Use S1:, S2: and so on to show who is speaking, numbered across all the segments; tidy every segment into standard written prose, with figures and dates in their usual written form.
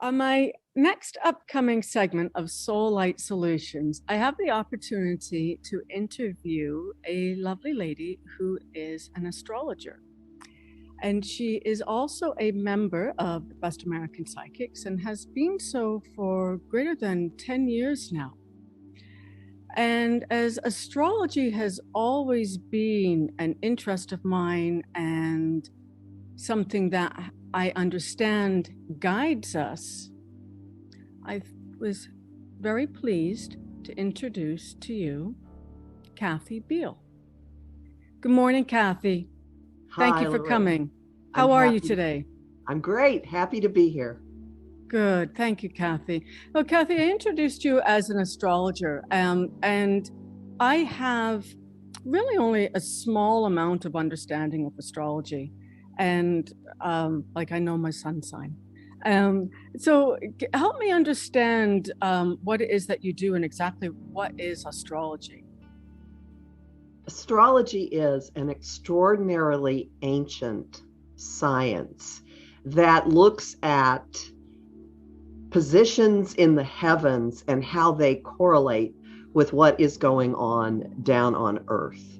S1: On my next upcoming segment of Soul Light Solutions, I have the opportunity to interview a lovely lady who is an astrologer. And she is also a member of the Best American Psychics and has been so for greater than 10 years now. And as astrology has always been an interest of mine and something that I understand guides us, I was very pleased to introduce to you Kathy Biehl. Good morning, Kathy. Thank
S2: Hi,
S1: you for
S2: Lorraine.
S1: coming.
S2: I'm
S1: How are you
S2: happy.
S1: today?
S2: I'm great. Happy to be here.
S1: Good. Thank you, Kathy. Well, Kathy, I introduced you as an astrologer, and I have really only a small amount of understanding of astrology. And like I know my sun sign. So help me understand what it is that you do and exactly what is astrology.
S2: Astrology is an extraordinarily ancient science that looks at positions in the heavens and how they correlate with what is going on down on Earth.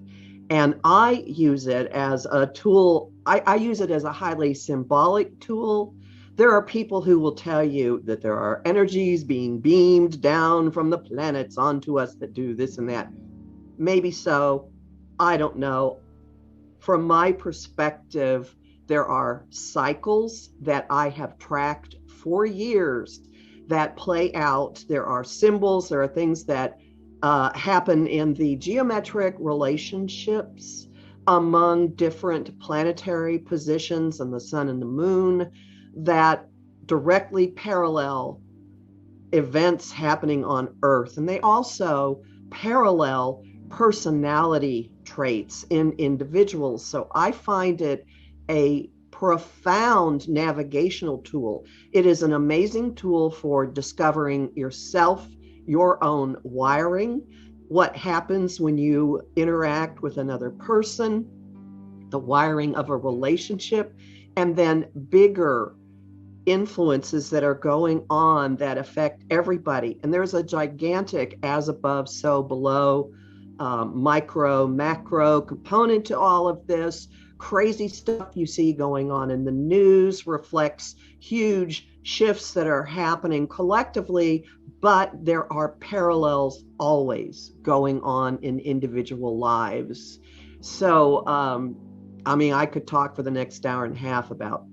S2: And I use it as a tool. I use it as a highly symbolic tool. There are people who will tell you that there are energies being beamed down from the planets onto us that do this and that. Maybe so. I don't know. From my perspective, there are cycles that I have tracked for years that play out. There are symbols, there are things that happen in the geometric relationships among different planetary positions and the sun and the moon that directly parallel events happening on Earth. And they also parallel personality traits in individuals. So I find it a profound navigational tool. It is an amazing tool for discovering yourself, your own wiring, what happens when you interact with another person, the wiring of a relationship, and then bigger influences that are going on that affect everybody. And there's a gigantic as above, so below, micro, macro component to all of this. Crazy stuff you see going on in the news reflects huge shifts that are happening collectively, but there are parallels always going on in individual lives. So, I could talk for the next hour and a half about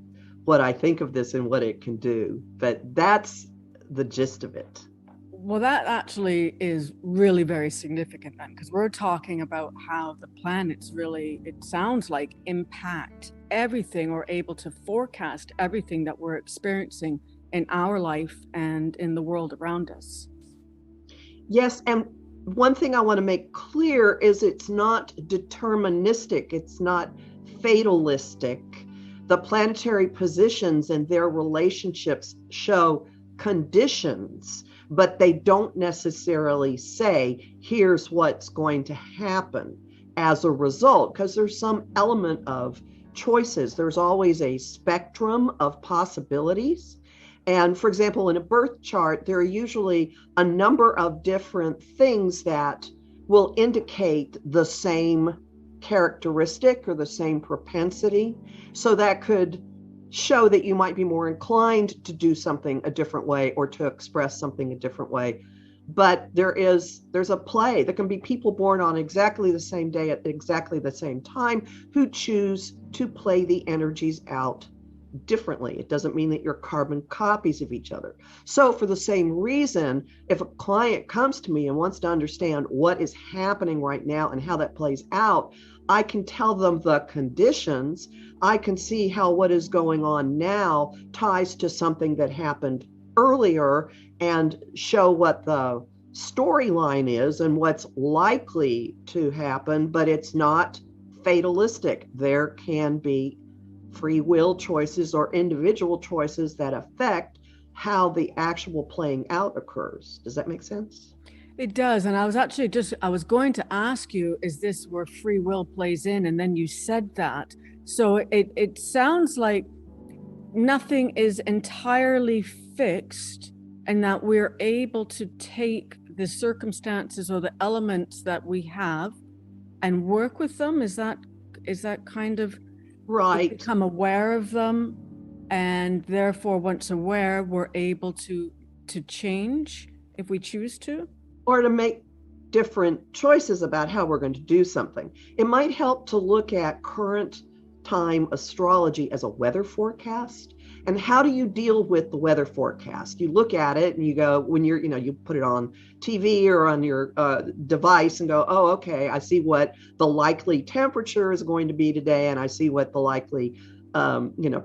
S2: what I think of this and what it can do, but that's the gist of it.
S1: Well, that actually is really very significant then, because we're talking about how the planets really, it sounds like, impact everything or able to forecast everything that we're experiencing in our life and in the world around us.
S2: Yes, and one thing I want to make clear is it's not deterministic, it's not fatalistic. The planetary positions and their relationships show conditions, but they don't necessarily say, here's what's going to happen as a result, because there's some element of choices. There's always a spectrum of possibilities. And for example, in a birth chart, there are usually a number of different things that will indicate the same characteristic or the same propensity. So that could show that you might be more inclined to do something a different way or to express something a different way. But there's a play. There can be people born on exactly the same day at exactly the same time who choose to play the energies out differently. It doesn't mean that you're carbon copies of each other. So for the same reason, if a client comes to me and wants to understand what is happening right now and how that plays out, I can tell them the conditions. I can see how what is going on now ties to something that happened earlier and show what the storyline is and what's likely to happen, but it's not fatalistic. There can be free will choices or individual choices that affect how the actual playing out occurs. Does that make sense?
S1: It does. And I was going to ask you, is this where free will plays in? And then you said that. So it sounds like nothing is entirely fixed, and that we're able to take the circumstances or the elements that we have and work with them? Is that kind of
S2: Right.
S1: become aware of them, and therefore once aware, we're able to change if we choose to?
S2: Or to make different choices about how we're going to do something. It might help to look at current time astrology as a weather forecast. And how do you deal with the weather forecast? You look at it and you go, when you're, you put it on TV or on your device and go, oh, okay, I see what the likely temperature is going to be today. And I see what the likely,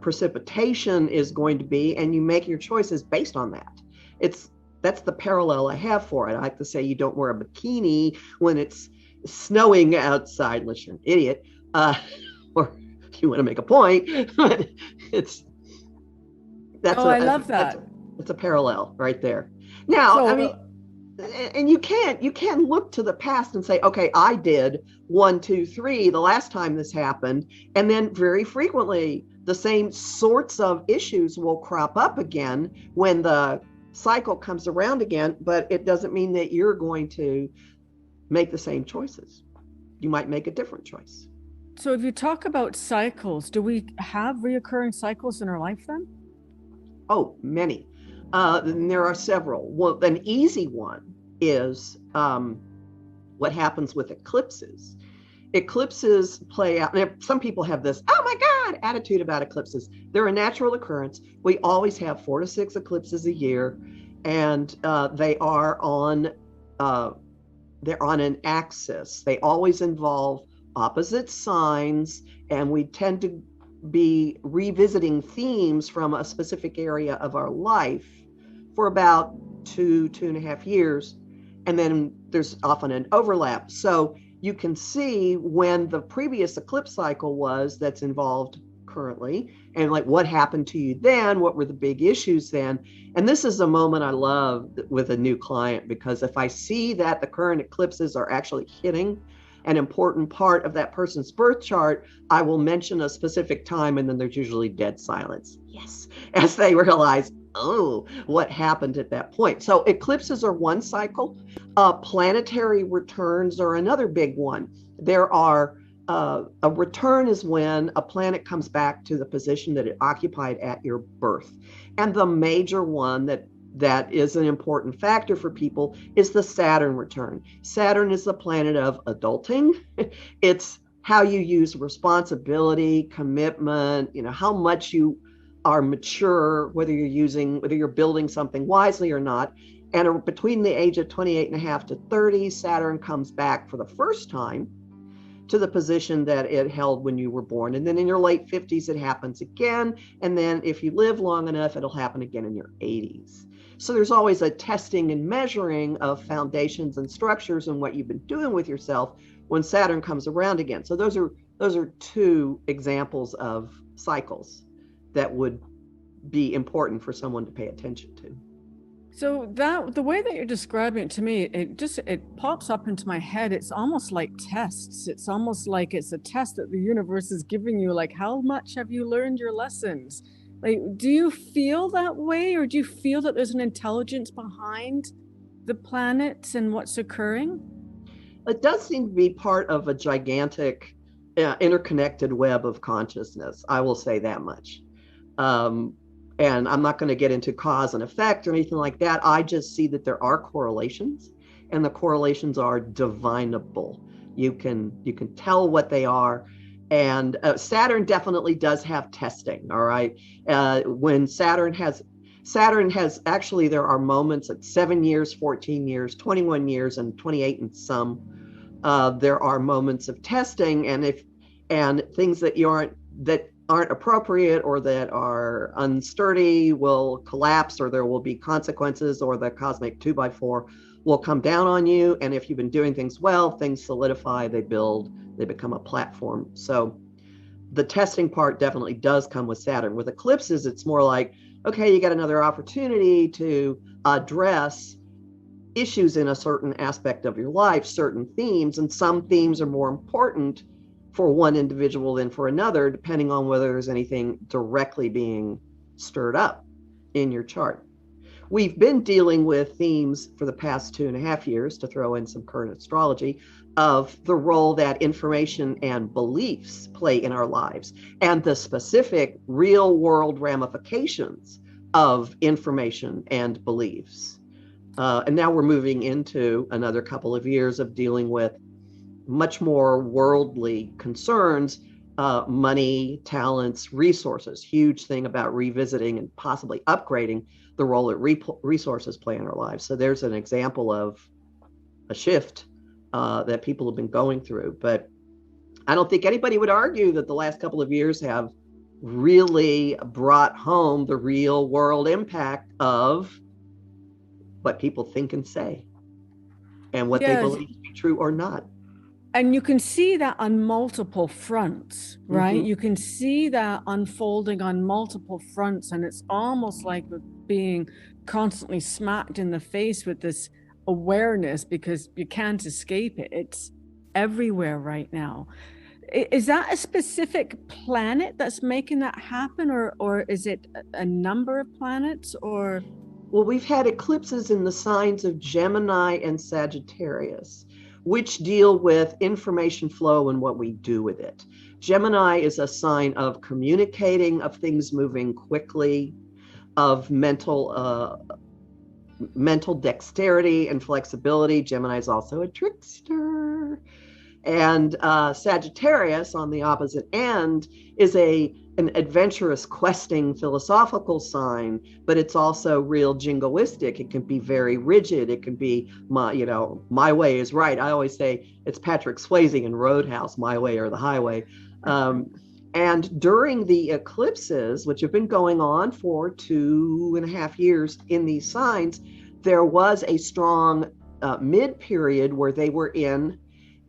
S2: precipitation is going to be. And you make your choices based on that. That's the parallel I have for it. I like to say you don't wear a bikini when it's snowing outside, unless you're an idiot, or you want to make a point. I love that. It's a parallel right there. Now, and you can't look to the past and say, okay, I did 1, 2, 3 the last time this happened, and then very frequently the same sorts of issues will crop up again when the cycle comes around again, but it doesn't mean that you're going to make the same choices. You might make a different choice.
S1: So if you talk about cycles, do we have reoccurring cycles in our life then?
S2: Oh, many. There are several. Well, an easy one is what happens with eclipses. Eclipses play out. Some people have this, oh my God, attitude about eclipses. They're a natural occurrence. We always have 4 to 6 eclipses a year, and they are on an axis. They always involve opposite signs, and we tend to be revisiting themes from a specific area of our life for about 2.5 years, and then there's often an overlap. So you can see when the previous eclipse cycle was that's involved currently, and like what happened to you then, what were the big issues then. And this is a moment I love with a new client, because if I see that the current eclipses are actually hitting an important part of that person's birth chart, I will mention a specific time, and then there's usually dead silence. Yes, as they realize, oh, what happened at that point. So eclipses are one cycle. Planetary returns are another big one. There are a return is when a planet comes back to the position that it occupied at your birth. And the major one that is an important factor for people is the Saturn return. Saturn is the planet of adulting. It's how you use responsibility, commitment, how much you are mature, whether you're building something wisely or not. And between the age of 28 and a half to 30, Saturn comes back for the first time to the position that it held when you were born. And then in your late 50s, it happens again. And then if you live long enough, it'll happen again in your 80s. So there's always a testing and measuring of foundations and structures and what you've been doing with yourself when Saturn comes around again. So those are 2 examples of cycles that would be important for someone to pay attention to.
S1: So that the way that you're describing it to me, it pops up into my head. It's almost like tests. It's almost like it's a test that the universe is giving you, like, how much have you learned your lessons? Like, do you feel that way, or do you feel that there's an intelligence behind the planets and what's occurring?
S2: It does seem to be part of a gigantic interconnected web of consciousness. I will say that much. And I'm not going to get into cause and effect or anything like that. I just see that there are correlations, and the correlations are divinable. You can tell what they are. And Saturn definitely does have testing. All right. When Saturn has actually, there are moments at 7 years, 14 years, 21 years, and 28 and some. There are moments of testing, and things that aren't appropriate or that are unsturdy will collapse, or there will be consequences, or the cosmic 2x4 will come down on you. And if you've been doing things well, things solidify, they build, they become a platform. So the testing part definitely does come with Saturn. With eclipses, it's more like, okay, you got another opportunity to address issues in a certain aspect of your life, certain themes, and some themes are more important for one individual than for another, depending on whether there's anything directly being stirred up in your chart. We've been dealing with themes for the past 2.5 years, to throw in some current astrology, of the role that information and beliefs play in our lives and the specific real world ramifications of information and beliefs. And now we're moving into another couple of years of dealing with much more worldly concerns, money, talents, resources. Huge thing about revisiting and possibly upgrading the role that resources play in our lives. So there's an example of a shift that people have been going through. But I don't think anybody would argue that the last couple of years have really brought home the real world impact of what people think and say and what they believe to be true or not.
S1: And you can see that on multiple fronts, right? Mm-hmm. You can see that unfolding on multiple fronts, and it's almost like being constantly smacked in the face with this awareness, because you can't escape it. It's everywhere right now. Is that a specific planet that's making that happen, or is it a number of planets, or?
S2: Well, we've had eclipses in the signs of Gemini and Sagittarius, which deal with information flow and what we do with it. Gemini is a sign of communicating, of things moving quickly, of mental dexterity and flexibility. Gemini is also a trickster. And Sagittarius, on the opposite end, is an adventurous, questing, philosophical sign, but it's also real jingoistic. It can be very rigid. It can be, my way is right. I always say it's Patrick Swayze in Roadhouse, my way or the highway. And during the eclipses, which have been going on for 2.5 years in these signs, there was a strong mid-period where they were in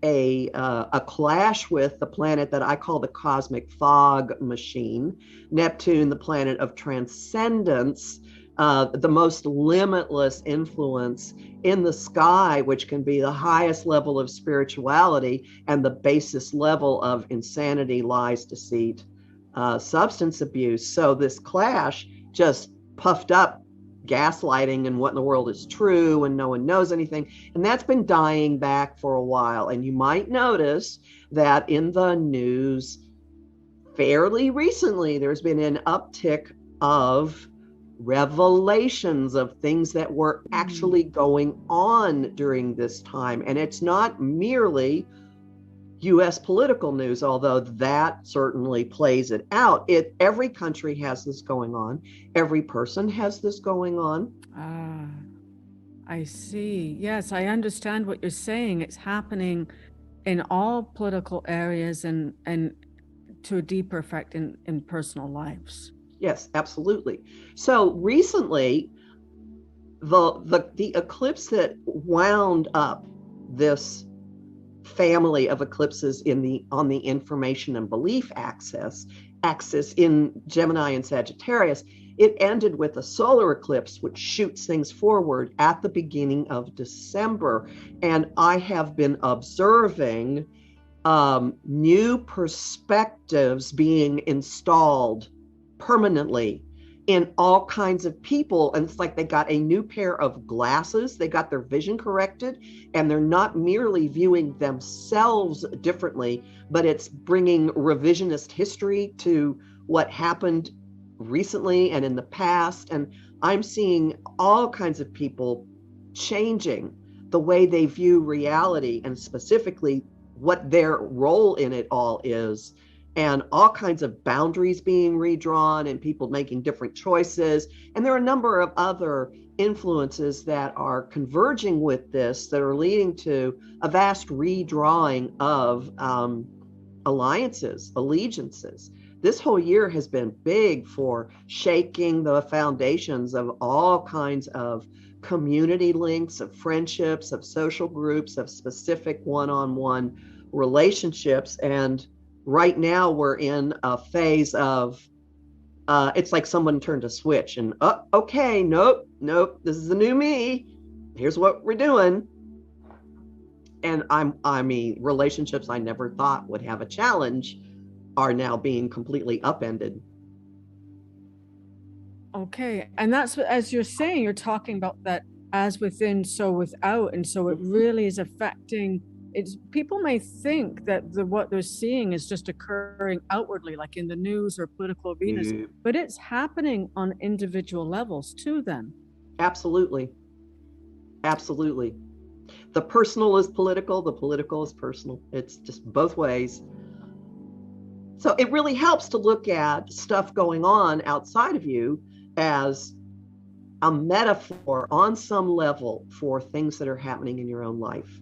S2: a clash with the planet that I call the cosmic fog machine, Neptune, the planet of transcendence, the most limitless influence in the sky, which can be the highest level of spirituality and the basest level of insanity, lies, deceit, substance abuse. So this clash just puffed up gaslighting and what in the world is true and no one knows anything. And that's been dying back for a while. And you might notice that in the news fairly recently, there's been an uptick of revelations of things that were actually going on during this time. And it's not merely U.S. political news, although that certainly plays it out. Every country has this going on. Every person has this going on.
S1: I see. Yes, I understand what you're saying. It's happening in all political areas and to a deeper effect in personal lives.
S2: Yes, absolutely. So recently, the eclipse that wound up this family of eclipses on the information and belief axis in Gemini and Sagittarius, it ended with a solar eclipse, which shoots things forward at the beginning of December. And I have been observing new perspectives being installed permanently in all kinds of people. And it's like they got a new pair of glasses. They got their vision corrected, and they're not merely viewing themselves differently, but it's bringing revisionist history to what happened recently and in the past. And I'm seeing all kinds of people changing the way they view reality, and specifically what their role in it all is, and all kinds of boundaries being redrawn and people making different choices. And there are a number of other influences that are converging with this that are leading to a vast redrawing of alliances, allegiances. This whole year has been big for shaking the foundations of all kinds of community links, of friendships, of social groups, of specific one-on-one relationships. And right now we're in a phase of, it's like someone turned a switch and, okay, nope, this is the new me. Here's what we're doing. And I mean, relationships I never thought would have a challenge are now being completely upended.
S1: Okay. And that's what, as you're saying, you're talking about that as within, so without. And so it really is affecting. It's, people may think that what they're seeing is just occurring outwardly, like in the news or political arenas,
S2: Yeah.
S1: but it's happening on individual levels too, then.
S2: Absolutely. Absolutely. The personal is political, the political is personal. It's just both ways. So it really helps to look at stuff going on outside of you as a metaphor on some level for things that are happening in your own life.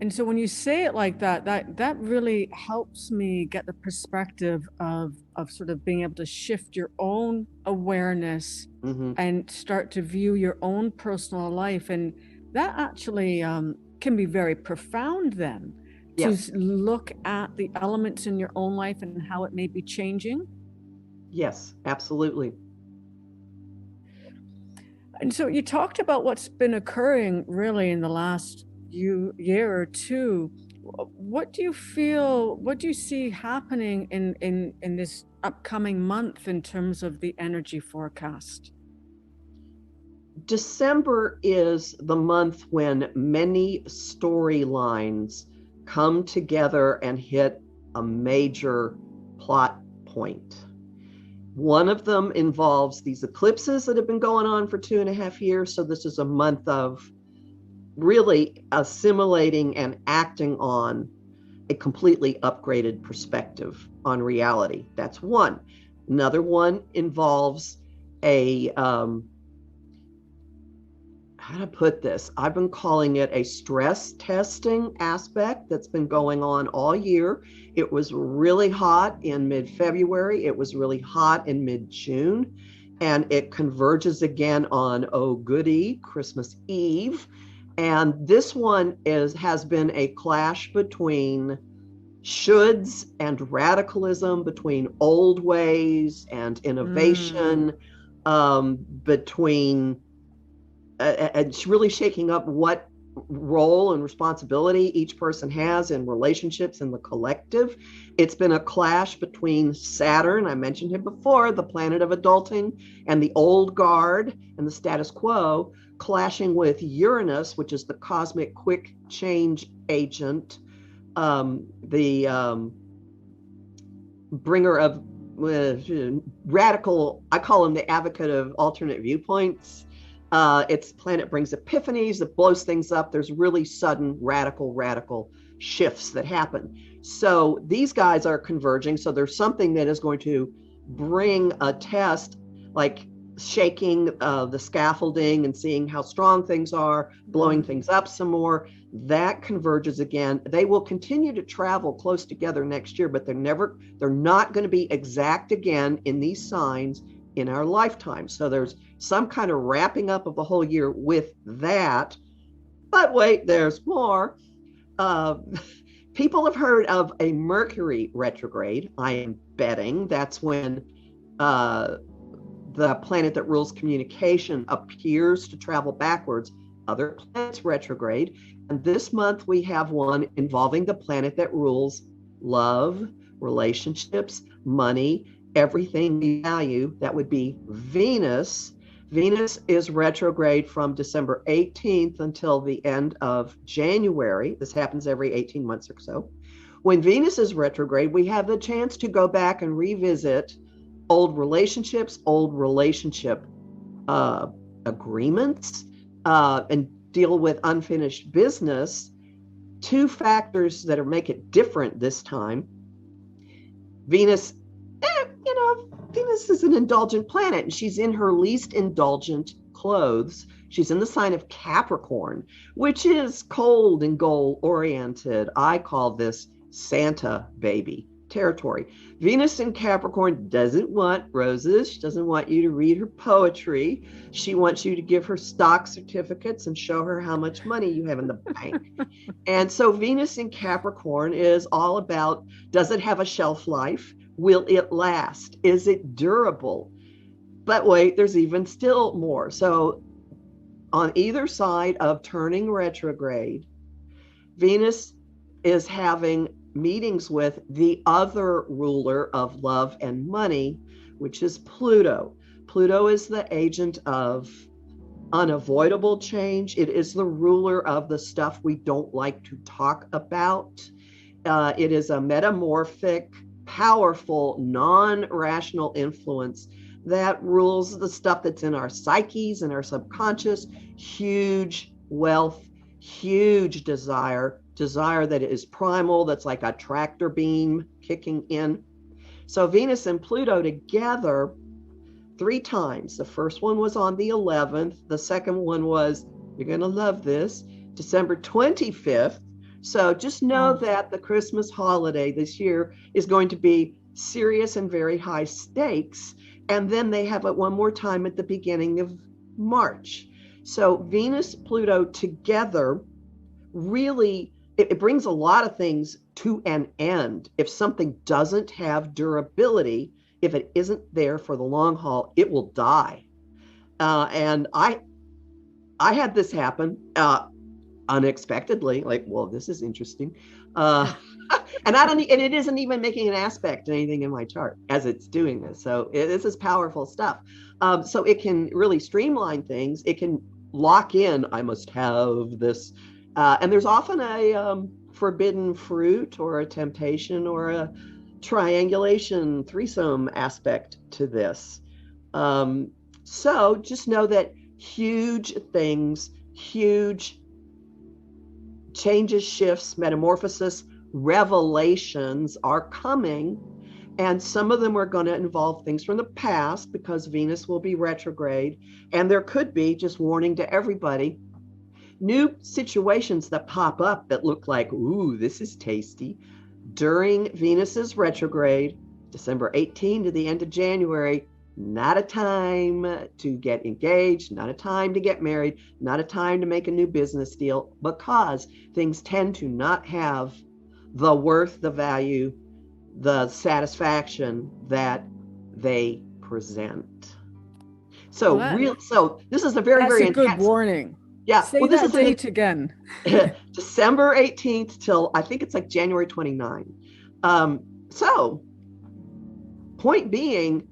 S1: And so when you say it like that, that really helps me get the perspective of sort of being able to shift your own awareness
S2: Mm-hmm.
S1: and start to view your own personal life. And that actually can be very profound then, to
S2: Yes.
S1: look at the elements in your own life and how it may be changing.
S2: Yes, absolutely.
S1: And so you talked about what's been occurring really in the last year or two. What do you feel, what do you see happening in this upcoming month in terms of the energy forecast?
S2: December is the month when many storylines come together and hit a major plot point. One of them involves these eclipses that have been going on for 2.5 years. So this is a month of really assimilating and acting on a completely upgraded perspective on reality. That's one. Another one involves a how to put this? I've been calling it a stress testing aspect that's been going on all year. It was really hot in mid-February. It was really hot in mid-June. And it converges again on, oh goody, Christmas Eve. And this one has been a clash between shoulds and radicalism, between old ways and innovation, between it's really shaking up what role and responsibility each person has in relationships in the collective. It's been a clash between Saturn, I mentioned him before, the planet of adulting, and the old guard and the status quo, clashing with Uranus, which is the cosmic quick change agent, the bringer of radical, I call him the advocate of alternate viewpoints. Its planet brings epiphanies that blows things up. There's really sudden radical shifts that happen. So these guys are converging. So there's something that is going to bring a test, like shaking the scaffolding and seeing how strong things are, blowing things up some more. That converges again. They will continue to travel close together next year, but they're not going to be exact again in these signs in our lifetime. So there's some kind of wrapping up of the whole year with that. But wait, there's more. People have heard of a Mercury retrograde. I am betting that's when the planet that rules communication appears to travel backwards. Other planets retrograde. And this month we have one involving the planet that rules love, relationships, money, everything we value. That would be Venus. Venus is retrograde from December 18th until the end of January. This happens every 18 months or so. When Venus is retrograde, we have the chance to go back and revisit old relationships, old relationship agreements, and deal with unfinished business. Two factors that make it different this time. Venus, Venus is an indulgent planet, and she's in her least indulgent clothes. She's in the sign of Capricorn, which is cold and goal oriented. I call this Santa baby territory. Venus in Capricorn doesn't want roses. She doesn't want you to read her poetry. She wants you to give her stock certificates and show her how much money you have in the bank. And so Venus in Capricorn is all about, does it have a shelf life? Will it last? Is it durable? But wait, there's even still more. So on either side of turning retrograde, Venus is having meetings with the other ruler of love and money, which is Pluto. Pluto is the agent of unavoidable change. It is the ruler of the stuff we don't like to talk about. It is a metamorphic, powerful, non-rational influence that rules the stuff that's in our psyches and our subconscious. Huge wealth, huge desire that is primal, that's like a tractor beam kicking in. So Venus and Pluto together 3 times. The first one was on the 11th. The second one was, you're going to love this, December 25th. So just know that the Christmas holiday this year is going to be serious and very high stakes. And then they have it one more time at the beginning of March. So Venus, Pluto together really, it brings a lot of things to an end. If something doesn't have durability, if it isn't there for the long haul, it will die. And I had this happen unexpectedly, like, well, this is interesting. And it isn't even making an aspect to anything in my chart as it's doing this. So this is powerful stuff. So it can really streamline things. It can lock in, I must have this. And there's often a forbidden fruit or a temptation or a triangulation threesome aspect to this. So just know that huge things, huge changes, shifts, metamorphosis, revelations are coming. And some of them are going to involve things from the past because Venus will be retrograde. And there could be, just warning to everybody, new situations that pop up that look like, ooh, this is tasty. During Venus's retrograde, December 18 to the end of January, not a time to get engaged, not a time to get married, not a time to make a new business deal, because things tend to not have the worth, the value, the satisfaction that they present. So so this is a very, very
S1: good
S2: intense
S1: warning.
S2: Yeah.
S1: Say
S2: well, this
S1: that
S2: is
S1: date again.
S2: December 18th till I think it's like January 29. So point being,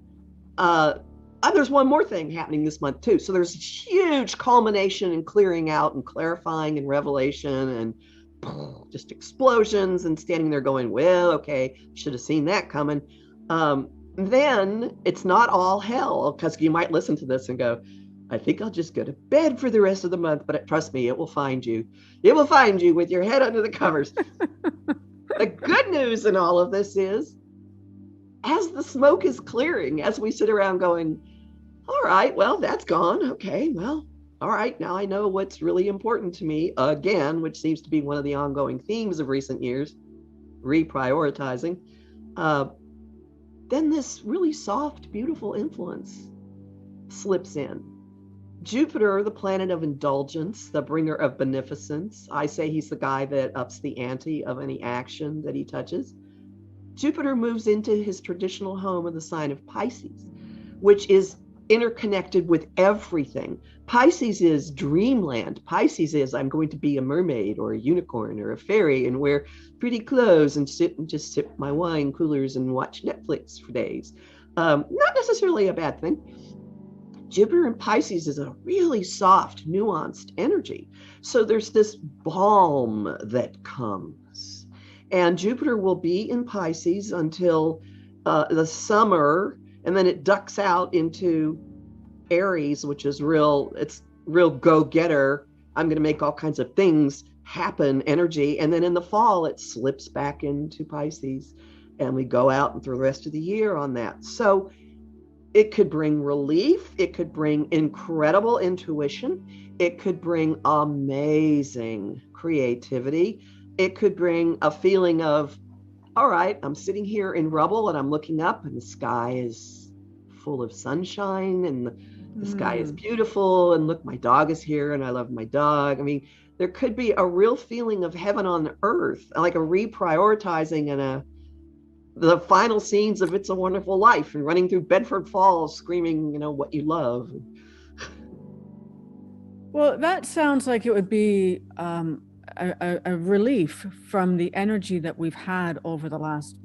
S2: there's one more thing happening this month too. So there's huge culmination and clearing out and clarifying and revelation and just explosions and standing there going, well, okay, should have seen that coming. Then it's not all hell, because you might listen to this and go, I think I'll just go to bed for the rest of the month, but trust me, it will find you. It will find you with your head under the covers. The good news in all of this is, as the smoke is clearing, as we sit around going, all right, well, that's gone. Okay, well, all right, now I know what's really important to me again, which seems to be one of the ongoing themes of recent years, reprioritizing. Then this really soft, beautiful influence slips in. Jupiter, the planet of indulgence, the bringer of beneficence. I say he's the guy that ups the ante of any action that he touches. Jupiter moves into his traditional home of the sign of Pisces, which is interconnected with everything. Pisces is dreamland. Pisces is, I'm going to be a mermaid or a unicorn or a fairy and wear pretty clothes and sit and just sip my wine coolers and watch Netflix for days. Not necessarily a bad thing. Jupiter in Pisces is a really soft, nuanced energy. So there's this balm that comes. And Jupiter will be in Pisces until the summer, and then it ducks out into Aries, which is it's real go-getter. I'm going to make all kinds of things happen energy. And then in the fall, it slips back into Pisces, and we go out and through the rest of the year on that. So it could bring relief. It could bring incredible intuition. It could bring amazing creativity. It could bring a feeling of, all right, I'm sitting here in rubble and I'm looking up and the sky is full of sunshine and the sky is beautiful. And look, my dog is here and I love my dog. I mean, there could be a real feeling of heaven on earth, like a reprioritizing and the final scenes of It's a Wonderful Life and running through Bedford Falls screaming, what you love.
S1: Well, that sounds like it would be a relief from the energy that we've had over the last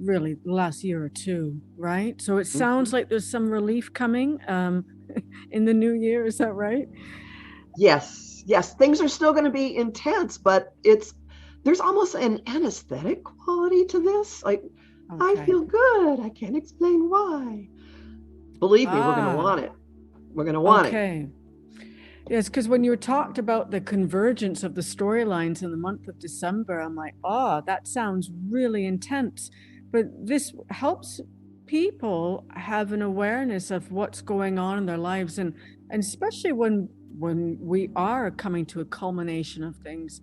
S1: year or two, right? So it sounds like there's some relief coming in the new year. Is that right?
S2: Yes, things are still going to be intense, but there's almost an anesthetic quality to this. Like, I
S1: Okay.
S2: feel good. I can't explain why. Believe me, we're going to want it. We're going to want it.
S1: Okay. Yes, because when you talked about the convergence of the storylines in the month of December, I'm like, oh, that sounds really intense. But this helps people have an awareness of what's going on in their lives, and especially when we are coming to a culmination of things.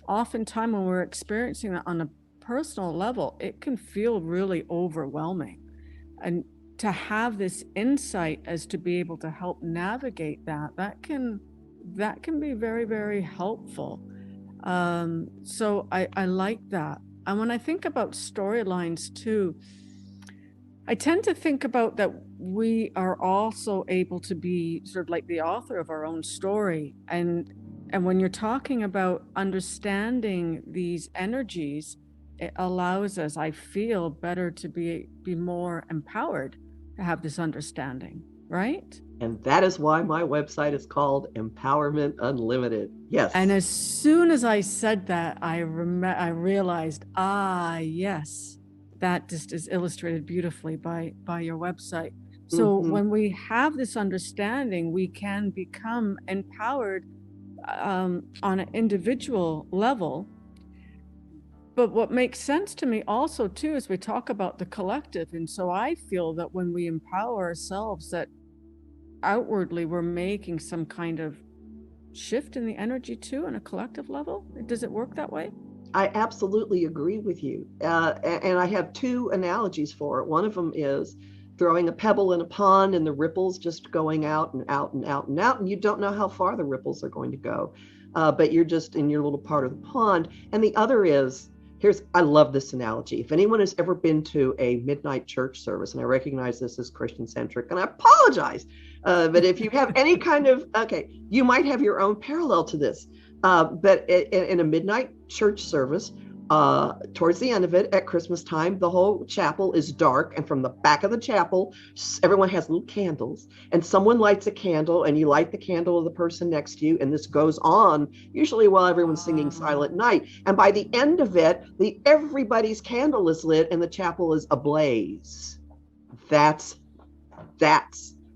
S1: Oftentimes when we're experiencing that on a personal level, it can feel really overwhelming. And to have this insight as to be able to help navigate that can be very, very helpful. So I like that. And when I think about storylines too, I tend to think about that we are also able to be sort of like the author of our own story. And when you're talking about understanding these energies, it allows us, I feel, better to be more empowered to have this understanding, right?
S2: And that is why my website is called Empowerment Unlimited. Yes.
S1: And as soon as I said that, I realized, yes, that just is illustrated beautifully by your website. So when we have this understanding, we can become empowered on an individual level. But what makes sense to me also too is we talk about the collective. And so I feel that when we empower ourselves, that outwardly we're making some kind of shift in the energy too on a collective level. Does it work that way?
S2: I absolutely agree with you. And I have two analogies for it. One of them is throwing a pebble in a pond and the ripples just going out and out and out and out. And you don't know how far the ripples are going to go, but you're just in your little part of the pond. And the other is, I love this analogy. If anyone has ever been to a midnight church service, and I recognize this as Christian centric, and I apologize, but if you have any kind of, you might have your own parallel to this. But in a midnight church service, towards the end of it, at Christmas time, the whole chapel is dark. And from the back of the chapel, everyone has little candles. And someone lights a candle, and you light the candle of the person next to you. And this goes on, usually while everyone's singing Silent Night. And by the end of it, everybody's candle is lit and the chapel is ablaze. That's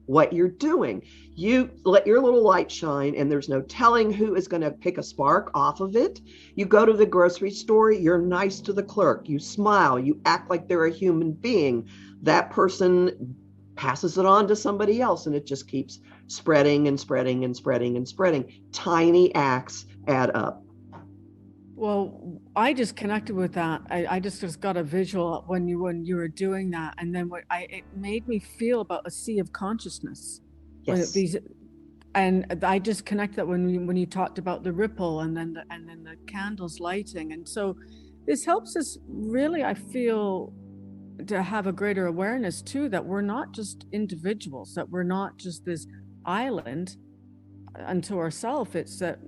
S2: what you're doing. You let your little light shine, and there's no telling who is going to pick a spark off of it. You go to the grocery store, you're nice to the clerk, you smile, you act like they're a human being. That person passes it on to somebody else, and it just keeps spreading and spreading and spreading and spreading. Tiny acts add up.
S1: Well, I just connected with that. I just got a visual when you were doing that, and then it made me feel about a sea of consciousness.
S2: Yes.
S1: And I just connect that when you talked about the ripple and then the candles lighting, and so this helps us really, I feel, to have a greater awareness too, that we're not just individuals, that we're not just this island unto ourselves. It's that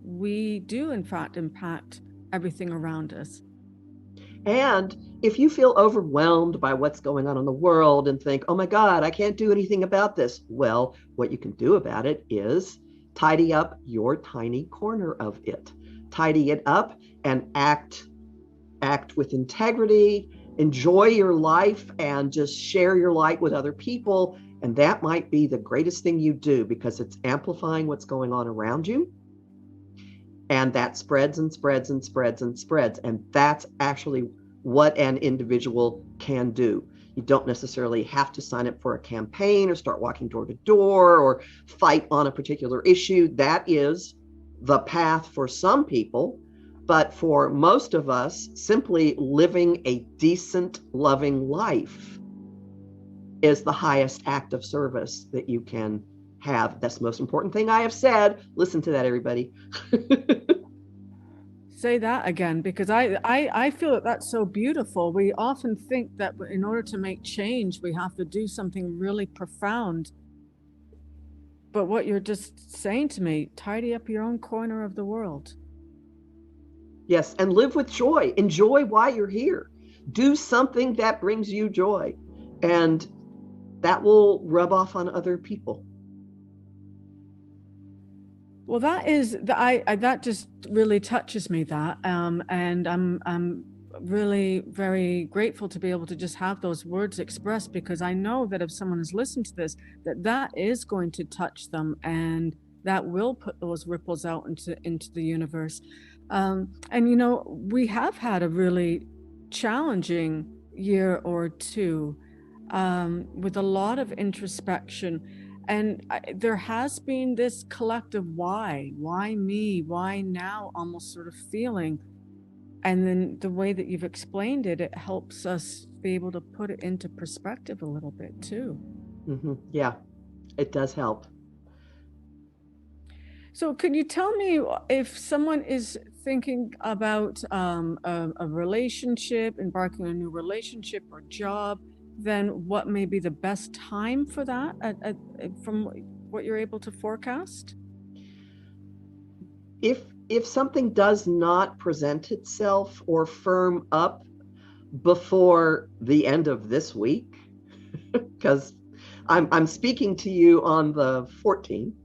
S1: we do in fact impact everything around us.
S2: And if you feel overwhelmed by what's going on in the world and think, oh my God, I can't do anything about this. Well, what you can do about it is tidy up your tiny corner of it. Tidy it up and act with integrity, enjoy your life, and just share your light with other people. And that might be the greatest thing you do, because it's amplifying what's going on around you. And that spreads and spreads and spreads and spreads. And that's actually what an individual can do. You don't necessarily have to sign up for a campaign or start walking door to door or fight on a particular issue. That is the path for some people. But for most of us, simply living a decent, loving life is the highest act of service that you can have. That's the most important thing I have said. Listen to that, everybody.
S1: Say that again, because I feel that that's so beautiful. We often think that in order to make change, we have to do something really profound. But what you're just saying to me, tidy up your own corner of the world.
S2: Yes. And live with joy. Enjoy why you're here. Do something that brings you joy. And that will rub off on other people.
S1: Well, that just really touches me, that, and I'm really very grateful to be able to just have those words expressed, because I know that if someone has listened to this, that is going to touch them, and that will put those ripples out into the universe. And we have had a really challenging year or two, with a lot of introspection. And there has been this collective why me, why now, almost sort of feeling. And then the way that you've explained it, it helps us be able to put it into perspective a little bit too.
S2: Mm-hmm. Yeah, it does help.
S1: So can you tell me, if someone is thinking about a relationship, embarking on a new relationship or job, then what may be the best time for that, from what you're able to forecast?
S2: If something does not present itself or firm up before the end of this week, because I'm speaking to you on the 14th,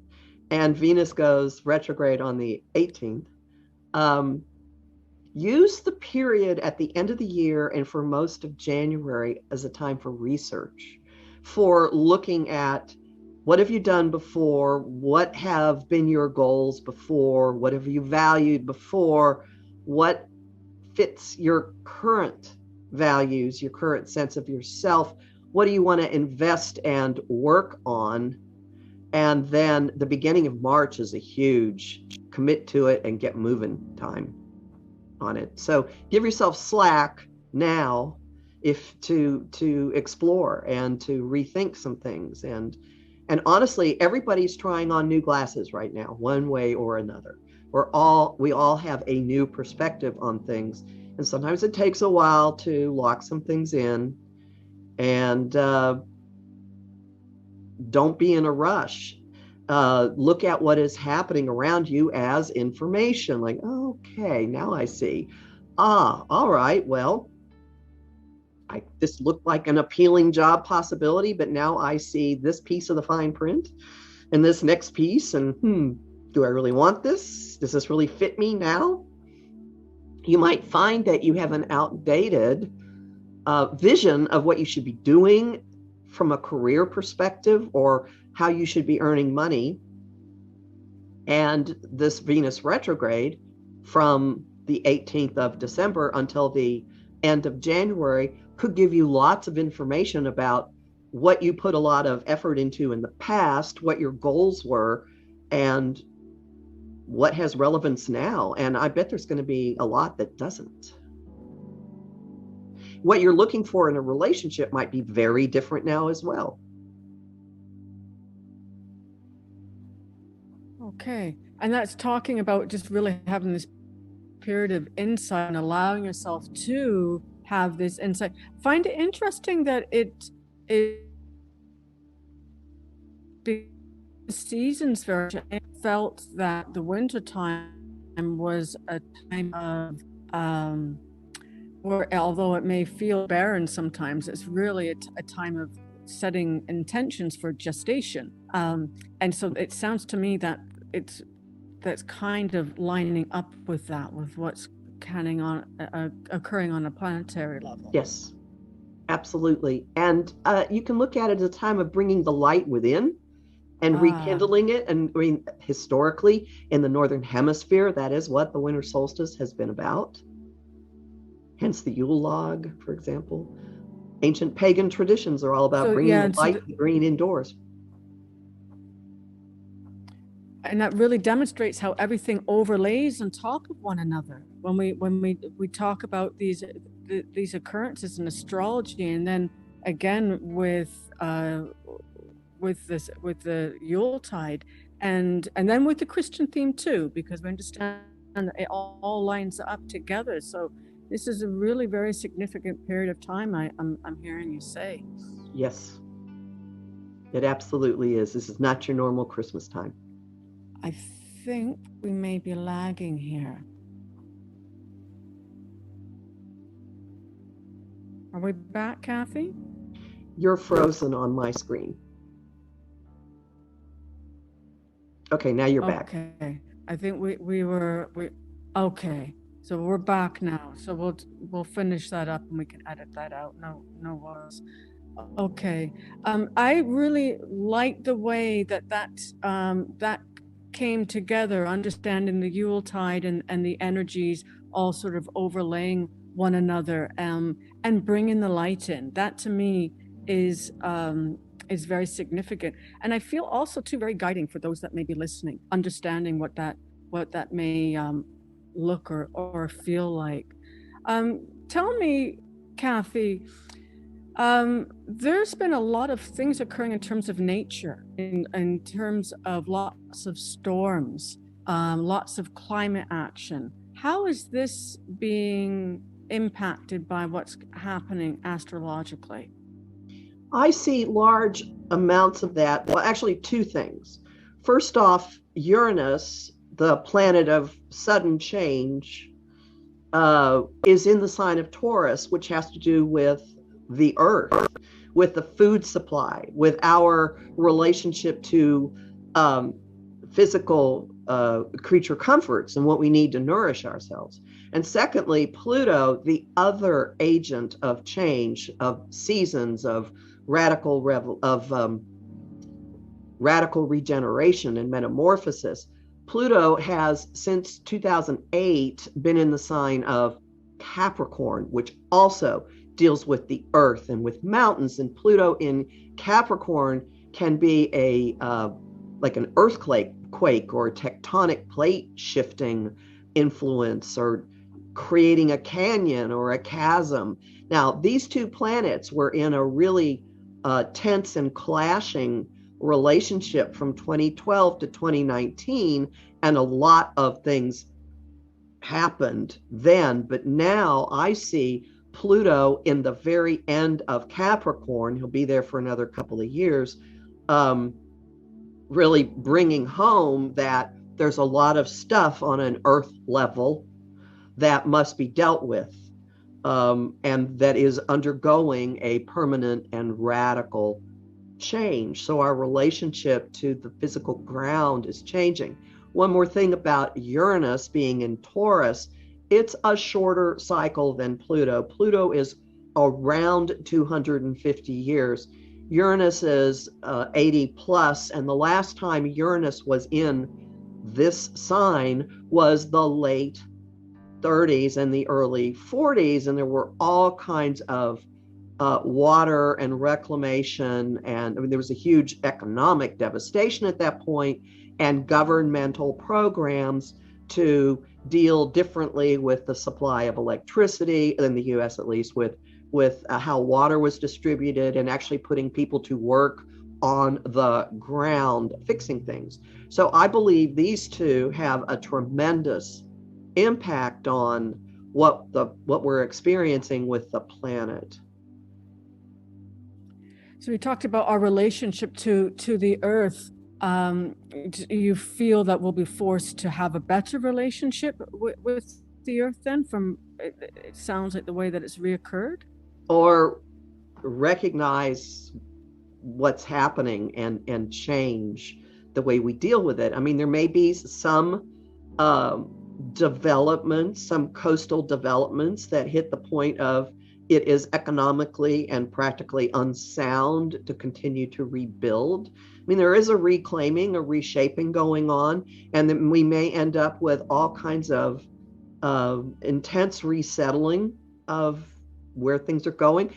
S2: and Venus goes retrograde on the 18th. Use the period at the end of the year and for most of January as a time for research, for looking at what have you done before, what have been your goals before, what have you valued before, what fits your current values, your current sense of yourself, what do you want to invest and work on. And then the beginning of March is a huge commit to it and get moving time on it. So give yourself slack now, if to explore and to rethink some things. And honestly, everybody's trying on new glasses right now, one way or another. We all have a new perspective on things, and sometimes it takes a while to lock some things in. And don't be in a rush. Look at what is happening around you as information, like, okay, now I see. All right, well, this looked like an appealing job possibility, but now I see this piece of the fine print and this next piece, and do I really want this? Does this really fit me now? You might find that you have an outdated vision of what you should be doing from a career perspective, or how you should be earning money. And this Venus retrograde from the 18th of December until the end of January could give you lots of information about what you put a lot of effort into in the past, what your goals were, and what has relevance now. And I bet there's going to be a lot that doesn't. What you're looking for in a relationship might be very different now as well.
S1: Okay. And that's talking about just really having this period of insight and allowing yourself to have this insight. Find it interesting that it seasons version, I felt that the winter time was a time of where, although it may feel barren sometimes, it's really a time of setting intentions for gestation. And so it sounds to me that that's kind of lining up with that, with what's occurring on a planetary level.
S2: Yes, absolutely. And you can look at it as a time of bringing the light within and rekindling it. And I mean, historically in the Northern Hemisphere, that is what the winter solstice has been about. Hence the Yule log, for example. Ancient pagan traditions are all about bringing the light and green indoors.
S1: And that really demonstrates how everything overlays on top of one another. When we talk about these occurrences in astrology, and then again with the Yuletide, and then with the Christian theme too, because we understand that it all lines up together. So this is a really very significant period of time, I'm hearing you say.
S2: Yes, it absolutely is. This is not your normal Christmas time.
S1: I think we may be lagging here. Are we back, Kathy?
S2: You're frozen on my screen. Okay, now you're back.
S1: Okay. I think we okay. So we're back now. So we'll finish that up and we can edit that out. No worries. Okay. I really like the way that came together, understanding the Yuletide and the energies all sort of overlaying one another, and bringing the light in. That to me is very significant, and I feel also too very guiding for those that may be listening, understanding what that may look or feel like. Tell me, Kathy. There's been a lot of things occurring in terms of nature, in terms of lots of storms, lots of climate action. How is this being impacted by what's happening astrologically?
S2: I see large amounts of that. Well, actually, two things. First off, Uranus, the planet of sudden change, is in the sign of Taurus, which has to do with the earth, with the food supply, with our relationship to physical creature comforts and what we need to nourish ourselves. And secondly, Pluto, the other agent of change, of seasons, of radical regeneration and metamorphosis. Pluto has since 2008 been in the sign of Capricorn, which also deals with the earth and with mountains. And Pluto in Capricorn can be like an earthquake or tectonic plate shifting influence, or creating a canyon or a chasm. Now, these two planets were in a really tense and clashing relationship from 2012 to 2019, and a lot of things happened then. But now I see Pluto in the very end of Capricorn. He'll be there for another couple of years, really bringing home that there's a lot of stuff on an earth level that must be dealt with, and that is undergoing a permanent and radical change. So our relationship to the physical ground is changing. One more thing about Uranus being in Taurus, it's a shorter cycle than Pluto. Pluto is around 250 years. Uranus is 80 plus, and the last time Uranus was in this sign was the late 30s and the early 40s, and there were all kinds of water and reclamation, and I mean, there was a huge economic devastation at that point, and governmental programs to deal differently with the supply of electricity in the US, at least with how water was distributed, and actually putting people to work on the ground fixing things. So I believe these two have a tremendous impact on what we're experiencing with the planet.
S1: So we talked about our relationship to the earth. Do you feel that we'll be forced to have a better relationship with the earth then, from it sounds like the way that it's reoccurred?
S2: Or recognize what's happening and change the way we deal with it. I mean, there may be some developments, some coastal developments that hit the point of it is economically and practically unsound to continue to rebuild. I mean, there is a reclaiming, a reshaping going on, and then we may end up with all kinds of intense resettling of where things are going.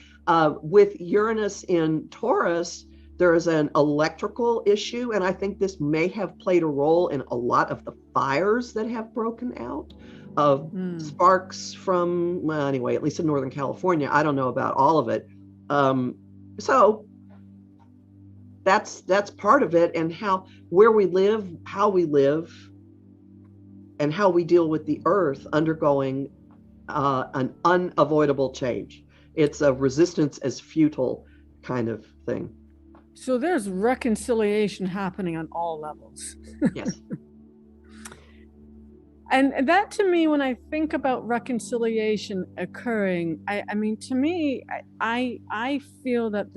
S2: With Uranus in Taurus, there is an electrical issue, and I think this may have played a role in a lot of the fires that have broken out of sparks from, well, anyway, at least in Northern California. I don't know about all of it. So that's part of it, and where we live, how we live, and how we deal with the earth undergoing an unavoidable change. It's a resistance as futile kind of thing.
S1: So there's reconciliation happening on all levels.
S2: Yes.
S1: And that, to me, when I think about reconciliation occurring, I mean, to me, I feel that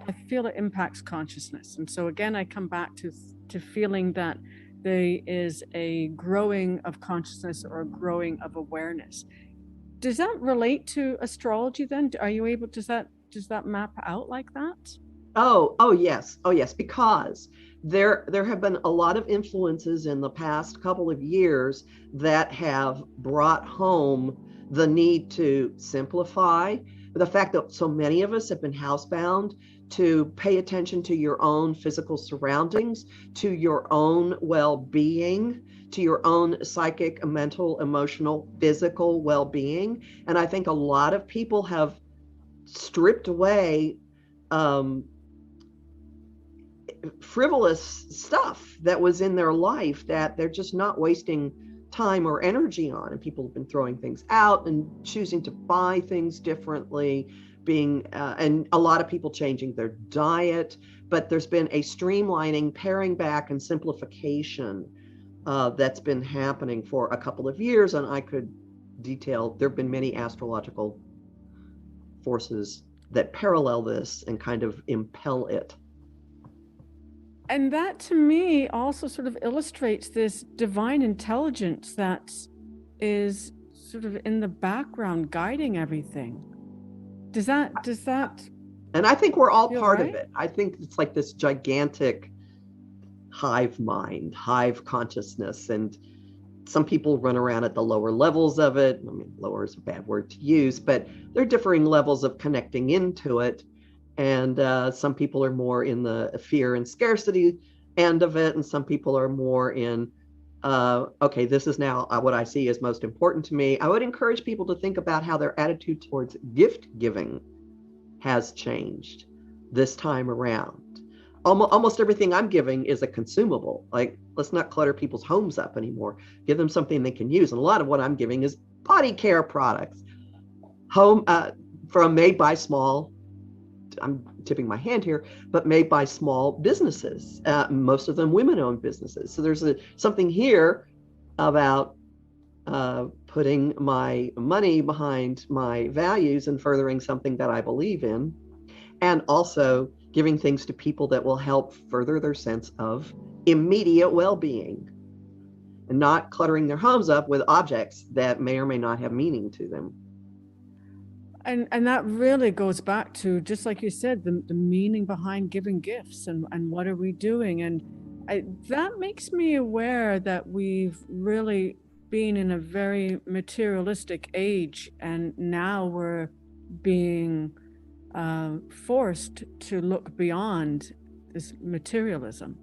S1: I feel it impacts consciousness. And so again, I come back to feeling that there is a growing of consciousness or a growing of awareness. Does that relate to astrology then? Are you able, does that map out like that?
S2: Oh yes. Oh yes, because there have been a lot of influences in the past couple of years that have brought home the need to simplify, the fact that so many of us have been housebound, to pay attention to your own physical surroundings, to your own well-being, to your own psychic, mental, emotional, physical well-being. And I think a lot of people have stripped away um, frivolous stuff that was in their life that they're just not wasting time or energy on. And people have been throwing things out and choosing to buy things differently, and a lot of people changing their diet. But there's been a streamlining, paring back, and simplification that's been happening for a couple of years. And I could detail, there have been many astrological forces that parallel this and kind of impel it.
S1: And that, to me, also sort of illustrates this divine intelligence that is sort of in the background guiding everything. Does that
S2: And I think we're all part
S1: right?
S2: of it. I think it's like this gigantic hive mind, hive consciousness. And some people run around at the lower levels of it. I mean, lower is a bad word to use, but there are differing levels of connecting into it. And some people are more in the fear and scarcity end of it. And some people are more in, okay, this is now what I see as most important to me. I would encourage people to think about how their attitude towards gift giving has changed this time around. Almost everything I'm giving is a consumable. Like, let's not clutter people's homes up anymore. Give them something they can use. And a lot of what I'm giving is body care products, home from made by small, I'm tipping my hand here, but made by small businesses, most of them women-owned businesses. So there's something here about putting my money behind my values and furthering something that I believe in, and also giving things to people that will help further their sense of immediate well-being, and not cluttering their homes up with objects that may or may not have meaning to them.
S1: And that really goes back to, just like you said, the meaning behind giving gifts and what are we doing. And that makes me aware that we've really been in a very materialistic age, and now we're being forced to look beyond this materialism.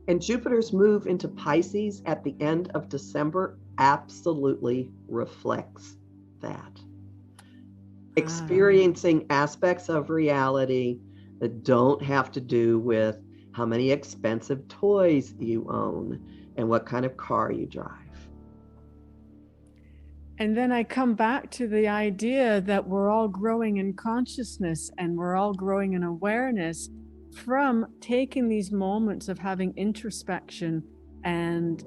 S2: And Jupiter's move into Pisces at the end of December absolutely reflects that. Experiencing aspects of reality that don't have to do with how many expensive toys you own and what kind of car you drive.
S1: And then I come back to the idea that we're all growing in consciousness and we're all growing in awareness from taking these moments of having introspection and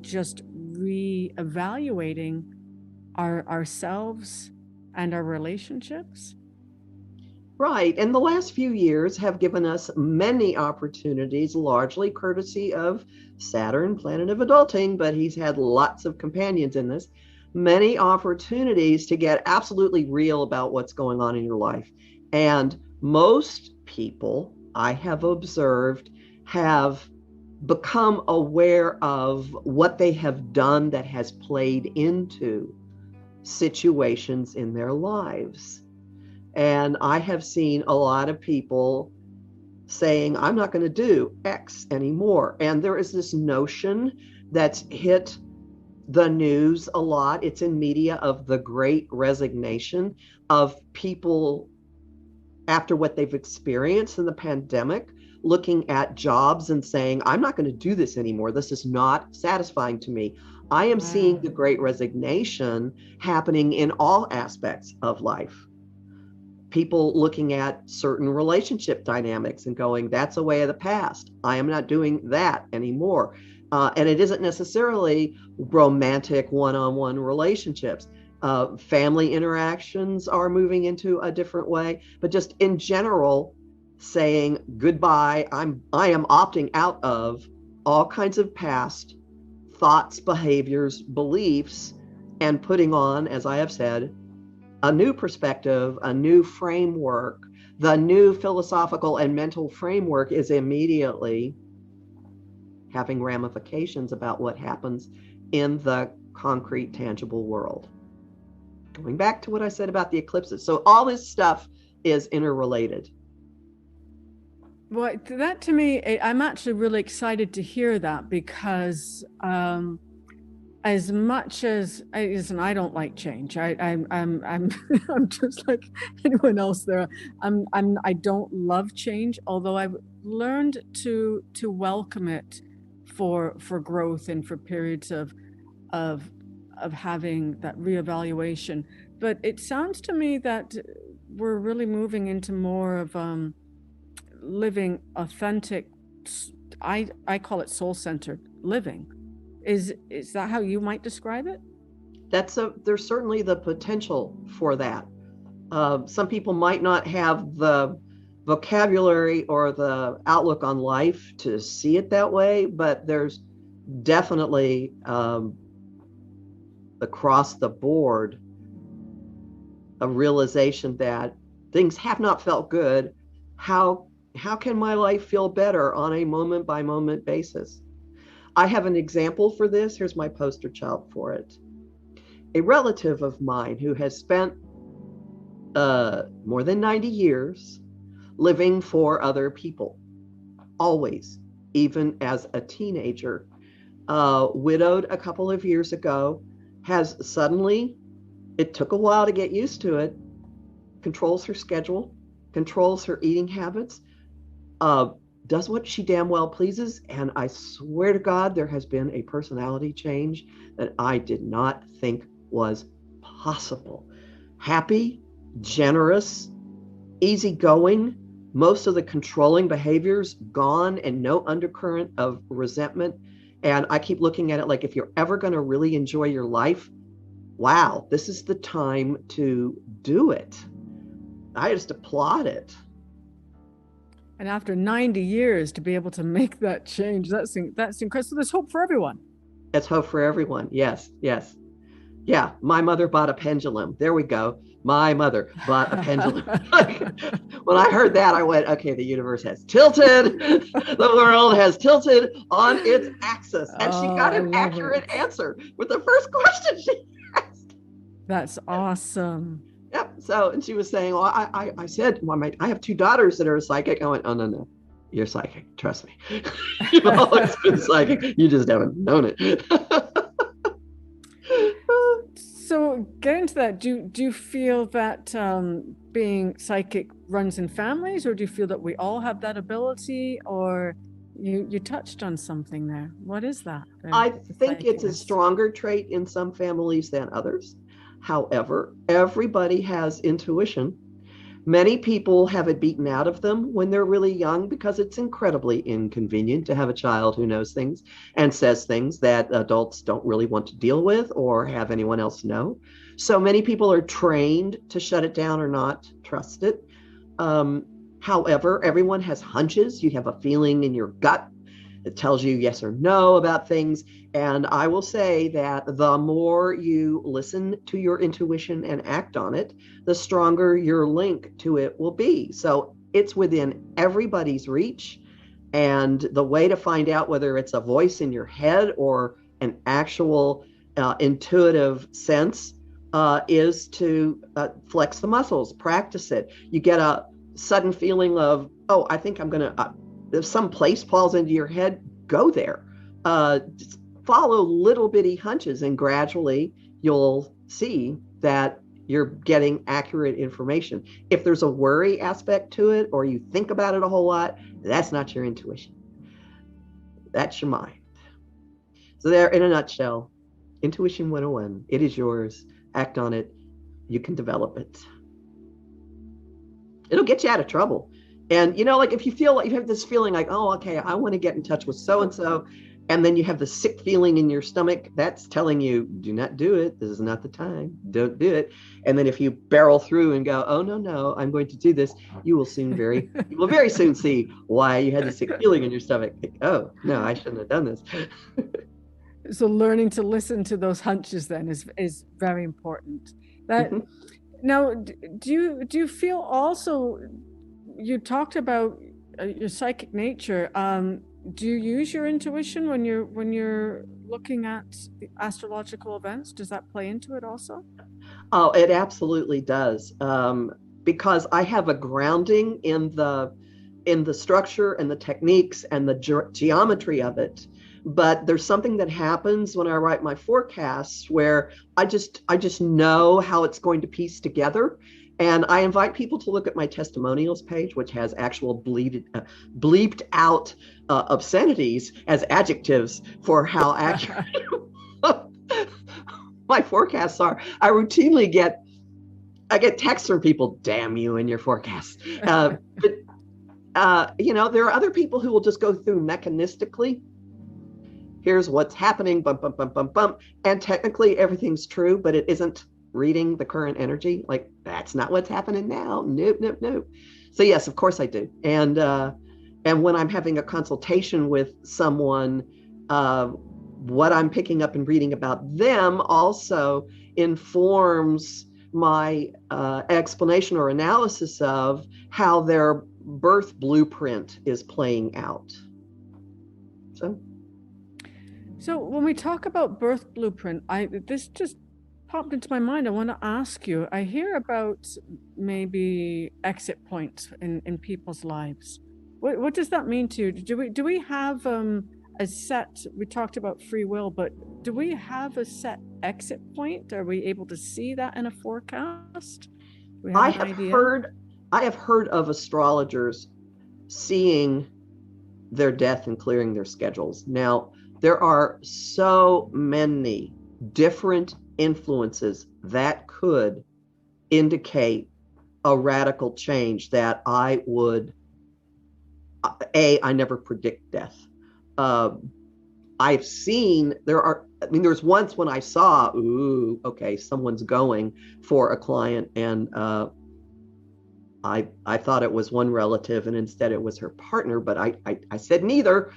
S1: just re-evaluating ourselves and our relationships.
S2: Right. And the last few years have given us many opportunities, largely courtesy of Saturn, planet of adulting, but he's had lots of companions in this, many opportunities to get absolutely real about what's going on in your life. And most people I have observed have become aware of what they have done that has played into situations in their lives. And I have seen a lot of people saying, I'm not going to do X anymore. And there is this notion that's hit the news a lot. It's in media, of the great resignation of people after what they've experienced in the pandemic, looking at jobs and saying, I'm not going to do this anymore. This is not satisfying to me. I am seeing the great resignation happening in all aspects of life. people looking at certain relationship dynamics and going, that's a way of the past. I am not doing that anymore. And it isn't necessarily romantic one-on-one relationships. Family interactions are moving into a different way, but just in general, saying goodbye. I am opting out of all kinds of past thoughts, behaviors, beliefs, and putting on, as I have said, a new perspective, a new framework. The new philosophical and mental framework is immediately having ramifications about what happens in the concrete, tangible world. Going back to what I said about the eclipses. So all this stuff is interrelated.
S1: Well, that to me, I'm actually really excited to hear that, because as much as I don't like change. I'm I'm just like anyone else there. I don't love change, although I've learned to welcome it for growth and for periods of having that reevaluation. But it sounds to me that we're really moving into more of living authentic, I call it soul-centered living. Is that how you might describe it?
S2: There's certainly the potential for that. Some people might not have the vocabulary or the outlook on life to see it that way, but there's definitely across the board a realization that things have not felt good. How can my life feel better on a moment by moment basis? I have an example for this. Here's my poster child for it. A relative of mine who has spent more than 90 years living for other people, always, even as a teenager, widowed a couple of years ago, has suddenly, it took a while to get used to it, controls her schedule, controls her eating habits, does what she damn well pleases. And I swear to God, there has been a personality change that I did not think was possible. Happy, generous, easygoing, most of the controlling behaviors gone, and no undercurrent of resentment. And I keep looking at it like, if you're ever going to really enjoy your life, wow, this is the time to do it. I just applaud it.
S1: And after 90 years to be able to make that change, that's incredible. So there's hope for everyone.
S2: There's hope for everyone. Yes, yes. Yeah, my mother bought a pendulum. There we go. My mother bought a pendulum. When I heard that, I went, okay, the universe has tilted. The world has tilted on its axis. And she got an accurate answer with the first question she asked.
S1: That's awesome.
S2: Yep. So, and she was saying, well, I said, well, I have two daughters that are psychic. I went, oh, no. You're psychic. Trust me. You've always been psychic. You just haven't known it.
S1: So getting to that, do you feel that being psychic runs in families, or do you feel that we all have that ability? Or you touched on something there. What is that?
S2: I think it's a stronger trait in some families than others. However, everybody has intuition. Many people have it beaten out of them when they're really young, because it's incredibly inconvenient to have a child who knows things and says things that adults don't really want to deal with or have anyone else know. So many people are trained to shut it down or not trust it. However, everyone has hunches. You have a feeling in your gut that tells you yes or no about things. And I will say that the more you listen to your intuition and act on it, the stronger your link to it will be. So it's within everybody's reach. And the way to find out whether it's a voice in your head or an actual intuitive sense is to flex the muscles, practice it. You get a sudden feeling of, oh, I think I'm going to, if some place falls into your head, go there. Just follow little bitty hunches, and gradually you'll see that you're getting accurate information. If there's a worry aspect to it, or you think about it a whole lot, that's not your intuition. That's your mind. So there, in a nutshell, Intuition 101, it is yours. Act on it. You can develop it. It'll get you out of trouble. And, like if you feel like you have this feeling like, oh, okay, I want to get in touch with so and so, and then you have the sick feeling in your stomach, that's telling you, do not do it. This is not the time. Don't do it. And then if you barrel through and go, oh, no, I'm going to do this, you will very soon see why you had the sick feeling in your stomach. Like, oh, no, I shouldn't have done this.
S1: So learning to listen to those hunches then is very important. That
S2: Mm-hmm.
S1: Now, do you feel also, you talked about your psychic nature. Do you use your intuition when you're looking at the astrological events? Does that play into it also?
S2: Oh, it absolutely does. Because I have a grounding in the structure and the techniques and the geometry of it. But there's something that happens when I write my forecasts where I just know how it's going to piece together. And I invite people to look at my testimonials page, which has actual bleeped out obscenities as adjectives for how accurate my forecasts are. I get texts from people, damn you and your forecasts. There are other people who will just go through mechanistically. Here's what's happening, bump, bump, bump, bump, bump. And technically everything's true, but it isn't reading the current energy. Like, that's not what's happening now. Nope, nope, nope. So yes, of course I do. And when I'm having a consultation with someone, what I'm picking up and reading about them also informs my explanation or analysis of how their birth blueprint is playing out.
S1: So when we talk about birth blueprint, this just popped into my mind. I want to ask you, I hear about maybe exit points in people's lives. What does that mean to you? Do we have a set, we talked about free will, but do we have a set exit point? Are we able to see that in a forecast?
S2: I have heard of astrologers seeing their death and clearing their schedules. Now, there are so many different influences that could indicate a radical change that I never predict death. I've seen there's once when I saw, ooh, okay, someone's going for a client, and I thought it was one relative, and instead it was her partner, but I said neither,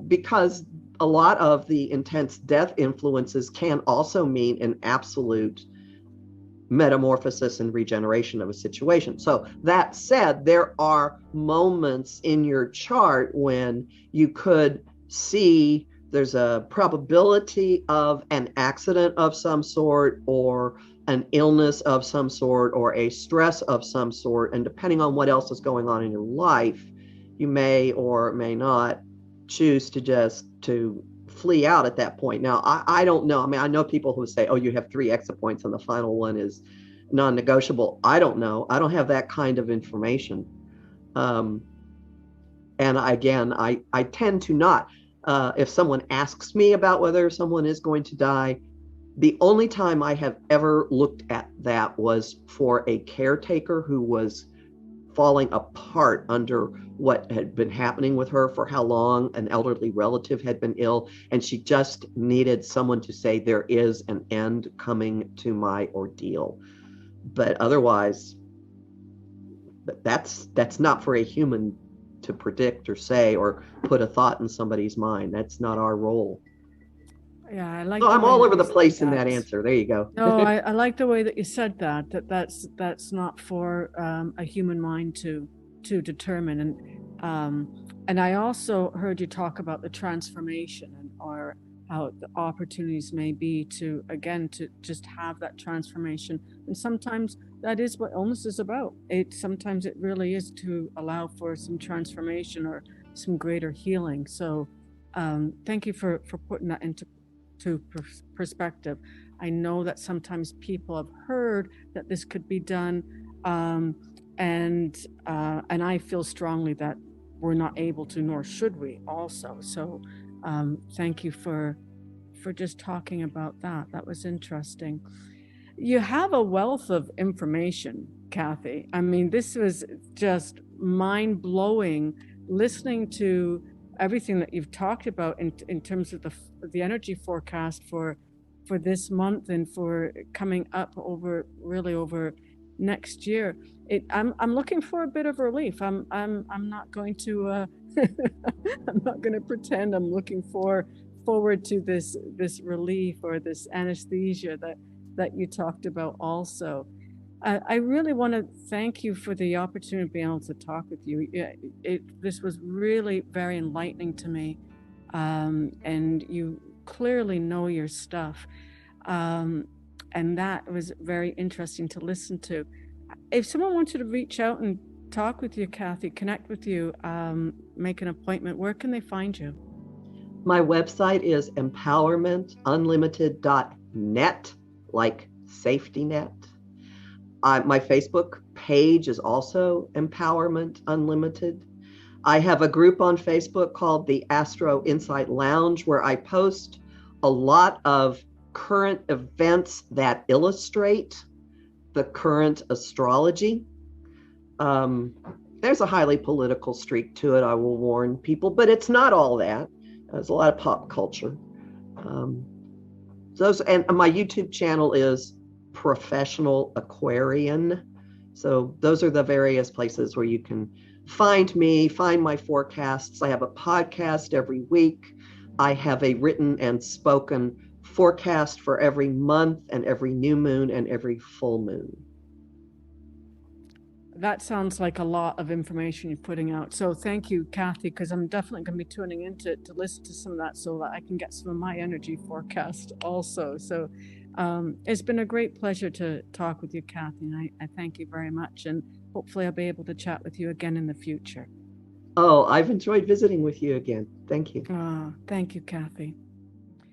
S2: because a lot of the intense death influences can also mean an absolute metamorphosis and regeneration of a situation. So that said, there are moments in your chart when you could see there's a probability of an accident of some sort, or an illness of some sort, or a stress of some sort. And depending on what else is going on in your life, you may or may not choose to flee out at that point. Now, I don't know. I mean, I know people who say, oh, you have 3 exit points and the final one is non-negotiable. I don't know. I don't have that kind of information. And again, I tend to not. If someone asks me about whether someone is going to die, the only time I have ever looked at that was for a caretaker who was falling apart under what had been happening with her for how long. An elderly relative had been ill, and she just needed someone to say, there is an end coming to my ordeal. But otherwise, that's not for a human to predict or say or put a thought in somebody's mind. That's not our role.
S1: Yeah, I like.
S2: So I'm all over the place in that answer. There you go.
S1: No, I like the way that you said that's not for a human mind to determine. And I also heard you talk about the transformation, or how the opportunities may be to just have that transformation. And sometimes that is what illness is about. Sometimes it really is to allow for some transformation or some greater healing. So thank you for putting that into perspective. I know that sometimes people have heard that this could be done, and I feel strongly that we're not able to, nor should we also. So thank you for just talking about that. That was interesting. You have a wealth of information Kathy. I mean, this was just mind blowing listening to everything that you've talked about in terms of the energy forecast for this month and for coming up over next year. I'm looking for a bit of relief. I'm not going to I'm not going to pretend I'm looking forward to this relief or this anesthesia that you talked about also. I really want to thank you for the opportunity of being able to talk with you. This was really very enlightening to me, and you clearly know your stuff, and that was very interesting to listen to. If someone wanted to reach out and talk with you, Kathy, connect with you, make an appointment, where can they find you?
S2: My website is empowermentunlimited.net, like safety net. My Facebook page is also Empowerment Unlimited. I have a group on Facebook called the Astro Insight Lounge, where I post a lot of current events that illustrate the current astrology. There's a highly political streak to it, I will warn people, but it's not all that. There's a lot of pop culture. And my YouTube channel is Professional Aquarian. So those are the various places where you can find me, find my forecasts. I have a podcast every week. I have a written and spoken forecast for every month and every new moon and every full moon.
S1: That sounds like a lot of information you're putting out. So thank you, Kathy, because I'm definitely going to be tuning in to listen to some of that so that I can get some of my energy forecast also. So it's been a great pleasure to talk with you, Kathy, and I thank you very much. And hopefully I'll be able to chat with you again in the future.
S2: Oh, I've enjoyed visiting with you again. Thank you.
S1: Thank you, Kathy.